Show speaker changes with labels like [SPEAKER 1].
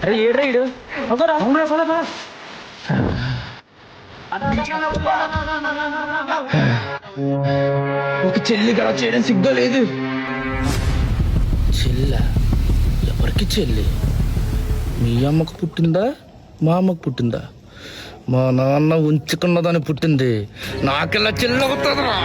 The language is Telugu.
[SPEAKER 1] అరే ఏడ్రా ఇడు ఒక చెల్లి కదా చేయడం సిగ్గా లేదు. చెల్ల ఎవరికి చెల్లి? మీ అమ్మకు పుట్టిందా మా అమ్మకు పుట్టిందా? మా నాన్న ఉంచుకున్నదని పుట్టింది, నాకెలా చెల్లి అవుతుందిరా?